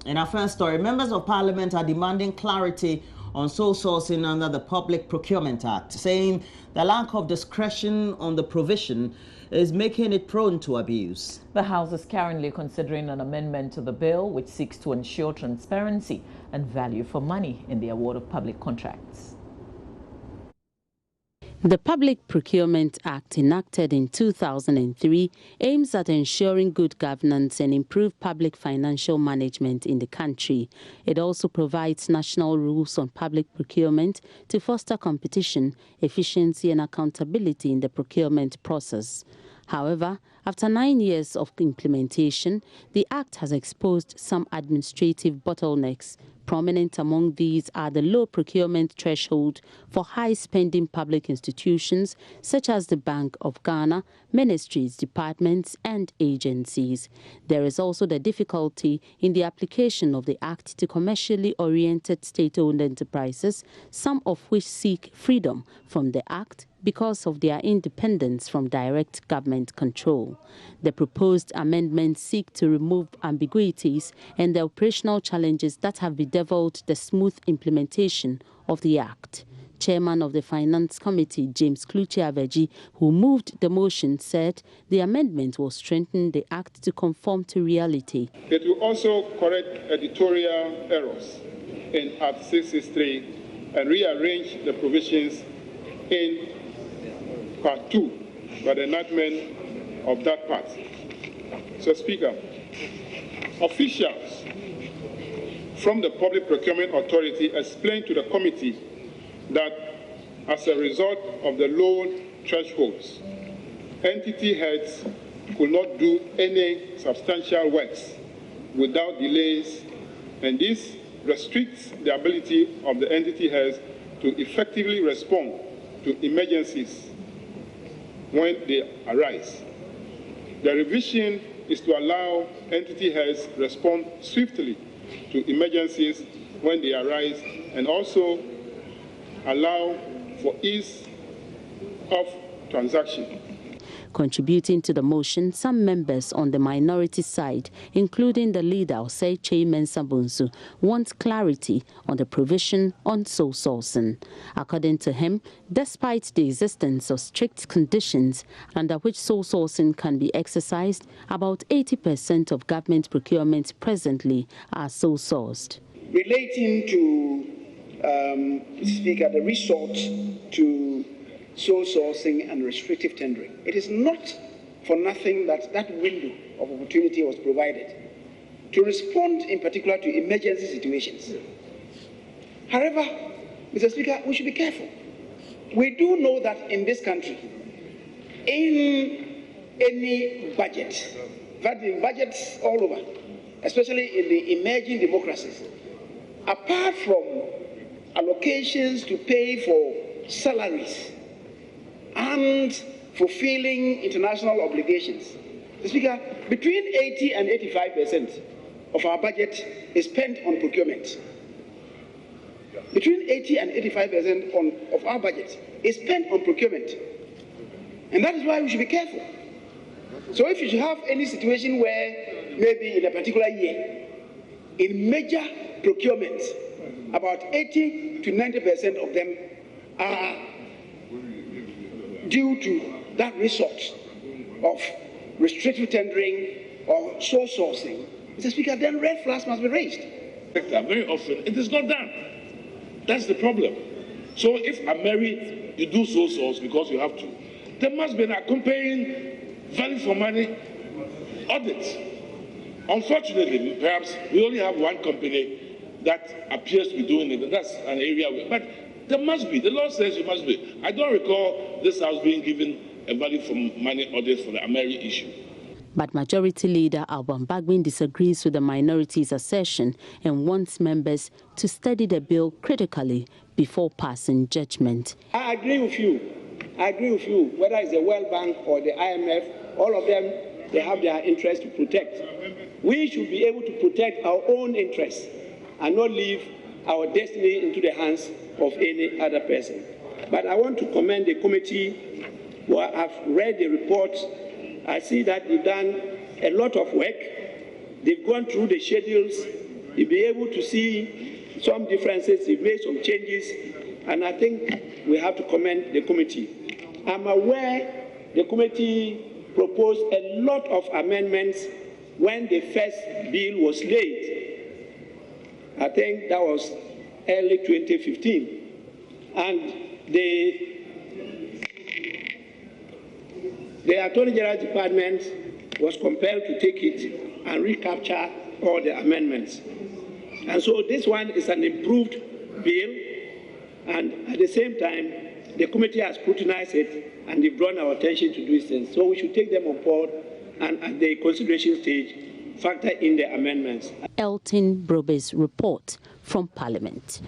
In our first story, members of parliament are demanding clarity on sole sourcing under the Public Procurement Act, saying the lack of discretion on the provision is making it prone to abuse. The House is currently considering an amendment to the bill which seeks to ensure transparency and value for money in the award of public contracts. The Public Procurement Act, enacted in 2003, aims at ensuring good governance and improved public financial management in the country. It also provides national rules on public procurement to foster competition, efficiency and accountability in the procurement process. However, after 9 years of implementation, the Act has exposed some administrative bottlenecks. Prominent among these are the low procurement threshold for high-spending public institutions such as the Bank of Ghana, ministries, departments and agencies. There is also the difficulty in the application of the Act to commercially oriented state-owned enterprises, some of which seek freedom from the Act because of their independence from direct government control. The proposed amendments seek to remove ambiguities and the operational challenges that have bedeviled the smooth implementation of the Act. Chairman of the Finance Committee, James Kluchi-Aveji, who moved the motion, said the amendment will strengthen the Act to conform to reality. It will also correct editorial errors in Act 663 and rearrange the provisions in Part 2 by the enactment of that part. So, Speaker, officials from the Public Procurement Authority explained to the committee that as a result of the low thresholds, entity heads could not do any substantial works without delays, and this restricts the ability of the entity heads to effectively respond to emergencies when they arise. The revision is to allow entity heads to respond swiftly to emergencies when they arise and also allow for ease of transaction. Contributing to the motion, some members on the minority side, including the leader, Osei Mensah Bonsu, want clarity on the provision on sole sourcing. According to him, despite the existence of strict conditions under which sole sourcing can be exercised, about 80% of government procurements presently are sole sourced. Relating to, Speaker, the resort to sole sourcing and restrictive tendering. It is not for nothing that that window of opportunity was provided to respond in particular to emergency situations. However, Mr. Speaker, we should be careful. We do know that in this country, in any budget, but in budgets all over, especially in the emerging democracies, apart from allocations to pay for salaries and fulfilling international obligations, Mr. Speaker, between 80 and 85% of our budget is spent on procurement. Between 80 and 85% of our budget is spent on procurement. And that is why we should be careful. So if you should have any situation where maybe in a particular year, in major procurements, about 80 to 90% of them are due to that resort of restrictive tendering or sole sourcing, Mr. Speaker, then red flags must be raised. Very often, it is not done. That's the problem. So if I'm married, you do sole source because you have to. There must be an accompanying value for money audit. Unfortunately, perhaps we only have one company that appears to be doing it, and that's an area where, but there must be. The law says you must be. I don't recall this house being given a value for money audit for the Ameri issue. But Majority Leader Alban Bagbin disagrees with the minority's assertion and wants members to study the bill critically before passing judgment. I agree with you. Whether it's the World Bank or the IMF, all of them, they have their interests to protect. We should be able to protect our own interests and not leave our destiny into the hands of any other person. But I want to commend the committee who have read the report. I see that they've done a lot of work. They've gone through the schedules You'll be able to see some differences. You've made some changes, and I think we have to commend the committee. I'm aware the committee proposed a lot of amendments when the first bill was laid. I think that was early 2015. And the Attorney General's Department was compelled to take it and recapture all the amendments. And so this one is an improved bill, and at the same time, the committee has scrutinized it and they've drawn our attention to these things. So we should take them on board and at the consideration stage, factor in the amendments. Elton Brobe's report from Parliament.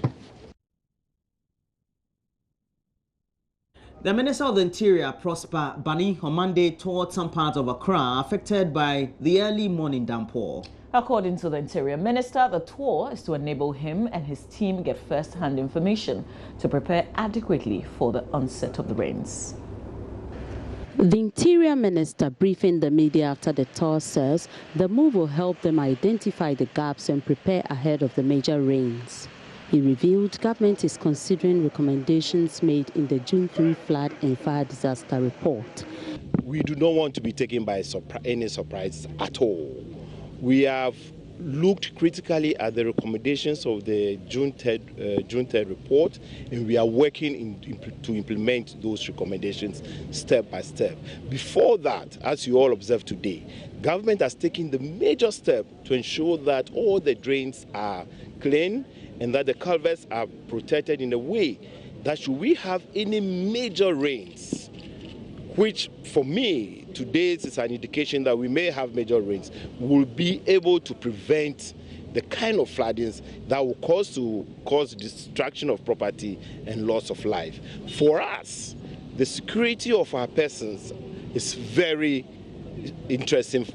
The Minister of the Interior, Prosper Bani, on Monday toured some parts of Accra affected by the early morning downpour. According to the Interior Minister, the tour is to enable him and his team get first-hand information to prepare adequately for the onset of the rains. The Interior Minister briefing the media after the tour says the move will help them identify the gaps and prepare ahead of the major rains. He revealed government is considering recommendations made in the June 3 flood and fire disaster report. We do not want to be taken by any surprise at all. We have looked critically at the recommendations of the June 3rd report, and we are working to implement those recommendations step by step. Before that, as you all observe today, government has taken the major step to ensure that all the drains are clean and that the culverts are protected in a way that should we have any major rains, which for me today is an indication that we may have major rains, will be able to prevent the kind of floodings that will cause destruction of property and loss of life. For us, the security of our persons is very interesting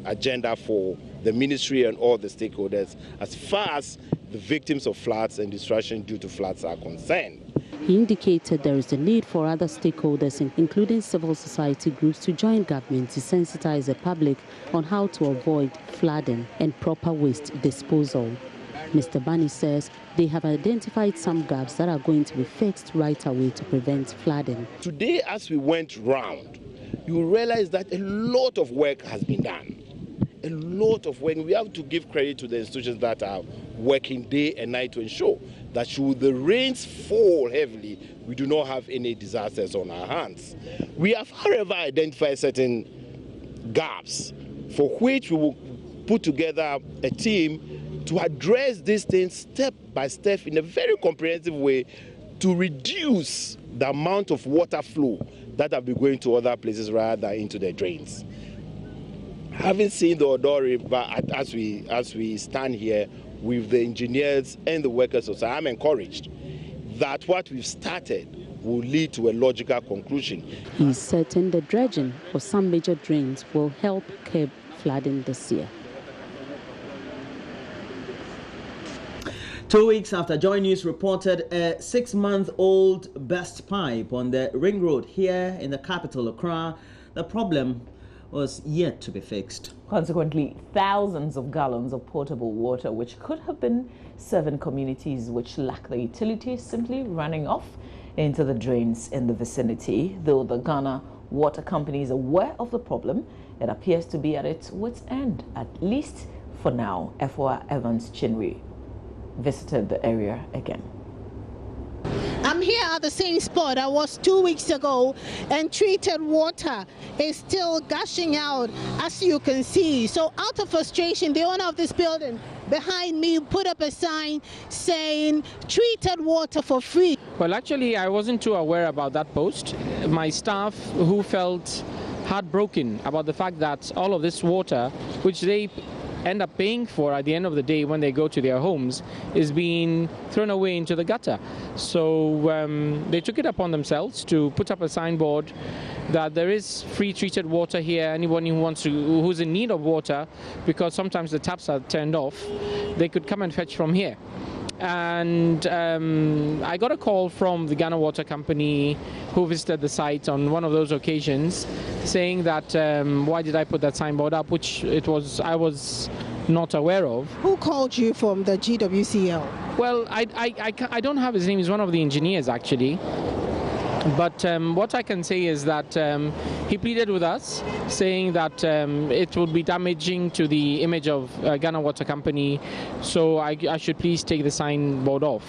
agenda for the ministry and all the stakeholders as far as the victims of floods and destruction due to floods are concerned. He indicated there is a need for other stakeholders, including civil society groups, to join government to sensitize the public on how to avoid flooding and proper waste disposal. Mr. Bani says they have identified some gaps that are going to be fixed right away to prevent flooding. Today, as we went round, you realize that a lot of work has been done. A lot of work. We have to give credit to the institutions that are working day and night to ensure that should the rains fall heavily, we do not have any disasters on our hands. We have, however, identified certain gaps for which we will put together a team to address these things step by step in a very comprehensive way to reduce the amount of water flow that will be going to other places rather than into the drains. Having seen the Odo River as we stand here with the engineers and the workers, I'm encouraged that what we've started will lead to a logical conclusion. He's certain the dredging of some major drains will help curb flooding this year. 2 weeks after Joy News reported a 6-month-old burst pipe on the ring road here in the capital, Accra, the problem was yet to be fixed. Consequently, thousands of gallons of potable water, which could have been serving communities which lack the utilities, simply running off into the drains in the vicinity. Though the Ghana Water Company is aware of the problem, it appears to be at its wit's end, at least for now. Efwa Evans Chinwe visited the area again. I'm here at the same spot I was 2 weeks ago, and treated water is still gushing out, as you can see. So out of frustration, the owner of this building behind me put up a sign saying treated water for free. Well, actually, I wasn't too aware about that post. My staff who felt heartbroken about the fact that all of this water, which they end up paying for at the end of the day when they go to their homes, is being thrown away into the gutter. So they took it upon themselves to put up a signboard that there is free treated water here. Anyone who's in need of water, because sometimes the taps are turned off, they could come and fetch from here. And I got a call from the Ghana Water Company, who visited the site on one of those occasions, saying that why did I put that signboard up, which I was not aware of. Who called you from the GWCL? Well, I don't have his name. He's one of the engineers, actually. But what I can say is that he pleaded with us, saying that it would be damaging to the image of Ghana Water Company, so I should please take the signboard off.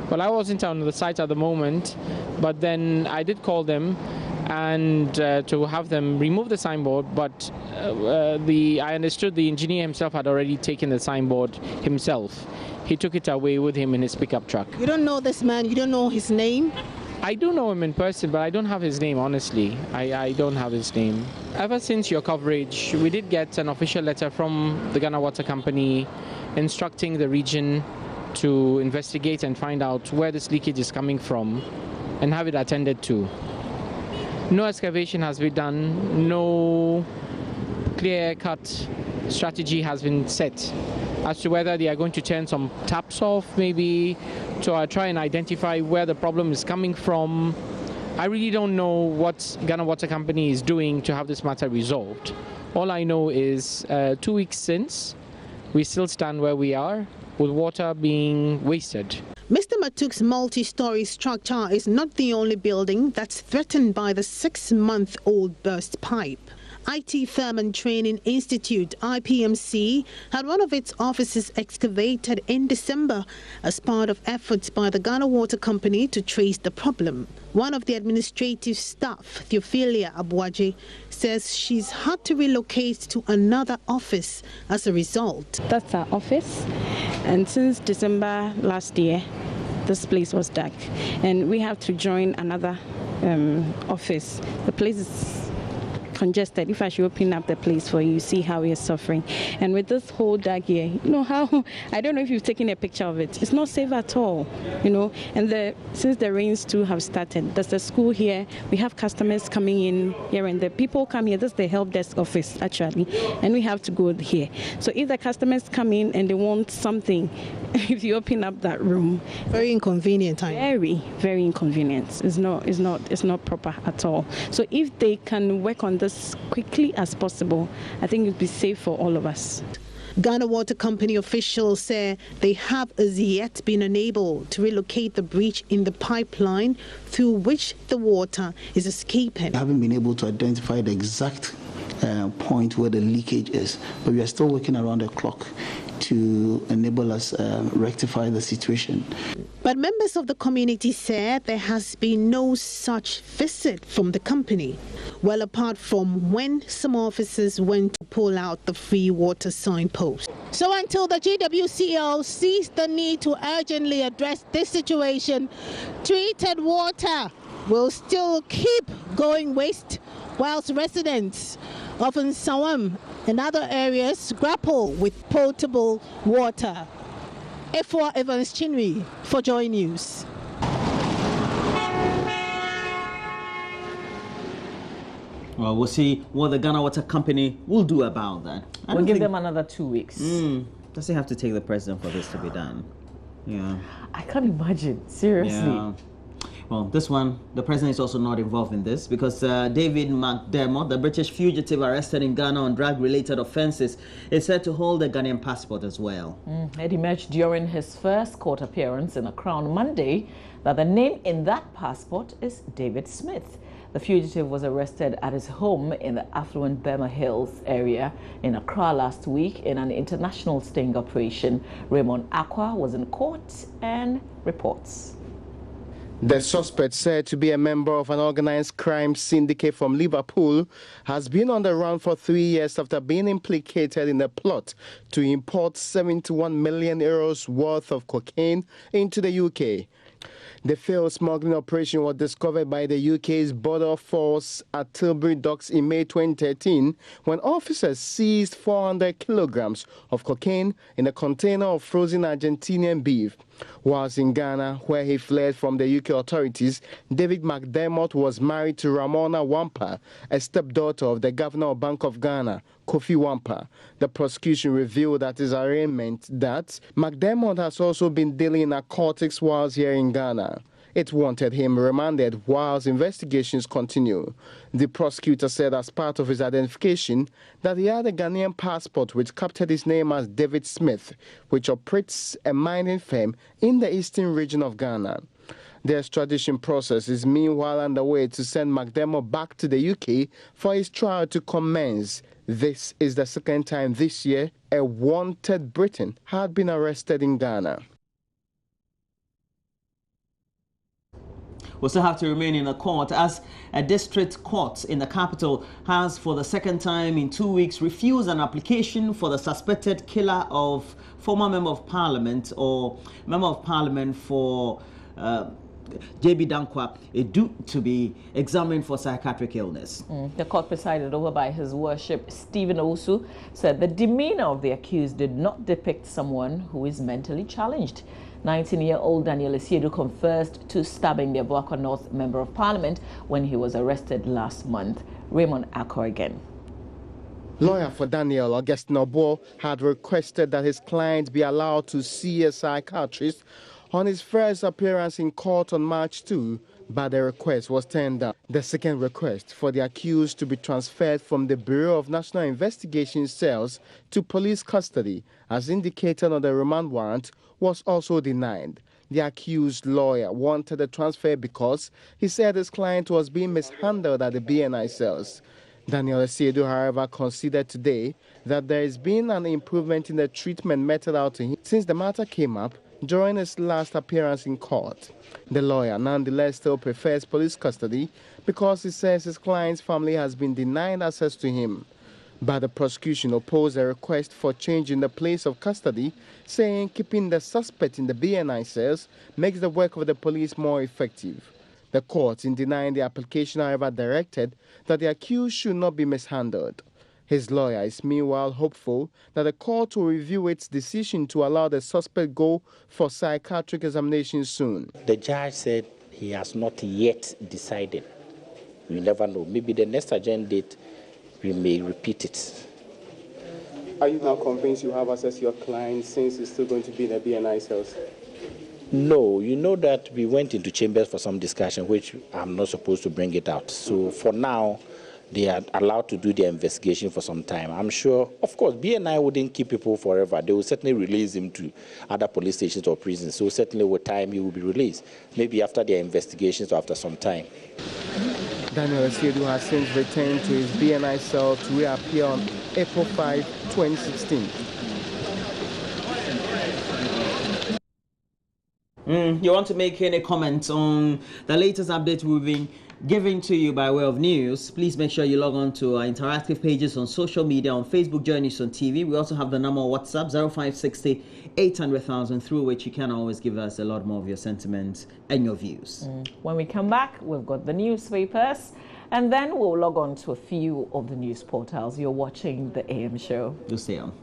Well, I wasn't on the site at the moment, but then I did call them and to have them remove the signboard, but I understood the engineer himself had already taken the signboard himself. He took it away with him in his pickup truck. You don't know this man? You don't know his name? I do know him in person, but I don't have his name, honestly. I don't have his name. Ever since your coverage, we did get an official letter from the Ghana Water Company instructing the region to investigate and find out where this leakage is coming from and have it attended to. No excavation has been done, no clear-cut strategy has been set as to whether they are going to turn some taps off, maybe, to try and identify where the problem is coming from. I really don't know what Ghana Water Company is doing to have this matter resolved. All I know is 2 weeks since, we still stand where we are, with water being wasted. Mr. Matuk's multi-story structure is not the only building that's threatened by the 6-month-old burst pipe. IT Firm and Training Institute, IPMC, had one of its offices excavated in December as part of efforts by the Ghana Water Company to trace the problem. One of the administrative staff, Theophilia Abuaji, says she's had to relocate to another office as a result. That's our office, and since December last year, this place was dark, and we have to join another office. The place is congested. If I should open up the place for you, see how we are suffering. And with this whole dark here, you know how, I don't know if you've taken a picture of it. It's not safe at all, you know. And since the rains too have started, there's a school here. We have customers coming in here and the people come here. That's the help desk office actually, and we have to go here. So if the customers come in and they want something, if you open up that room, very inconvenient. Very, very inconvenient. It's not proper at all. So if they can work on this quickly as possible, I think it would be safe for all of us. Ghana Water Company officials say they have as yet been unable to relocate the breach in the pipeline through which the water is escaping. We haven't been able to identify the exact point where the leakage is, but we are still working around the clock to enable us rectify the situation. But members of the community said there has been no such visit from the company, well apart from when some officers went to pull out the free water signpost. So until the GWCL sees the need to urgently address this situation, treated water will still keep going waste, whilst residents of Nsawam and other areas grapple with potable water. Efwa Evans Chinwi for Joy News. Well, we'll see what the Ghana Water Company will do about that. We'll give them another 2 weeks. Does he have to take the president for this to be done? Yeah. I can't imagine, seriously. Yeah. Well, this one, the president is also not involved in this because David McDermott, the British fugitive arrested in Ghana on drug-related offences, is said to hold a Ghanaian passport as well. It emerged during his first court appearance in Accra on Monday that the name in that passport is David Smith. The fugitive was arrested at his home in the affluent Burma Hills area in Accra last week in an international sting operation. Raymond Aqua was in court and reports. The suspect, said to be a member of an organized crime syndicate from Liverpool, has been on the run for 3 years after being implicated in a plot to import 71 million euros worth of cocaine into the UK. The failed smuggling operation was discovered by the UK's border force at Tilbury Docks in May 2013 when officers seized 400 kilograms of cocaine in a container of frozen Argentinian beef. Whilst in Ghana, where he fled from the UK authorities, David McDermott was married to Ramona Wampa, a stepdaughter of the governor of Bank of Ghana, Kofi Wampa. The prosecution revealed at his arraignment that McDermott has also been dealing in narcotics whilst here in Ghana. It wanted him remanded whilst investigations continue. The prosecutor said as part of his identification that he had a Ghanaian passport which captured his name as David Smith, which operates a mining firm in the eastern region of Ghana. The extradition process is meanwhile underway to send McDermott back to the UK for his trial to commence. This is the second time this year a wanted Briton had been arrested in Ghana. Will still have to remain in the court as a district court in the capital has for the second time in 2 weeks refused an application for the suspected killer of former Member of Parliament or Member of Parliament for JB Dankwa, due to be examined for psychiatric illness. The court presided over by His Worship Stephen Osu said the demeanor of the accused did not depict someone who is mentally challenged. 19-year-old Daniel Esiedu confessed to stabbing the Abuakwa North Member of Parliament when he was arrested last month. Raymond Akko again. Lawyer for Daniel, Augustine Obo, had requested that his client be allowed to see a psychiatrist on his first appearance in court on March 2, but the request was turned down. The second request for the accused to be transferred from the Bureau of National Investigation cells to police custody, as indicated on the remand warrant, was also denied. The accused lawyer wanted the transfer because he said his client was being mishandled at the BNI cells. Daniel Esiedu, however, conceded today that there has been an improvement in the treatment meted out to him since the matter came up during his last appearance in court. The lawyer nonetheless still prefers police custody because he says his client's family has been denied access to him. But the prosecution opposed a request for change in the place of custody, saying keeping the suspect in the BNI cells makes the work of the police more effective. The court, in denying the application, however, directed that the accused should not be mishandled. His lawyer is meanwhile hopeful that the court will review its decision to allow the suspect go for psychiatric examination soon. The judge said he has not yet decided. We never know. Maybe the next adjourned date we may repeat it. Are you now convinced you have access to your client since he's still going to be in the BNI cells? No, you know that we went into chambers for some discussion, which I'm not supposed to bring it out. So for now, they are allowed to do their investigation for some time. I'm sure, of course, BNI wouldn't keep people forever. They will certainly release him to other police stations or prisons. So certainly with time, he will be released. Maybe after their investigations or after some time. Daniel Esiedu has since returned to his BNI cell to reappear on April 5, 2016. You want to make any comments on the latest update we've been giving to you by way of news? Please make sure you log on to our interactive pages on social media, on Facebook, join us on TV. We also have the number on WhatsApp 0560 800,000, through which you can always give us a lot more of your sentiments and your views. When we come back, we've got the newspapers, and then we'll log on to a few of the news portals. You're watching the AM show. Do stay on.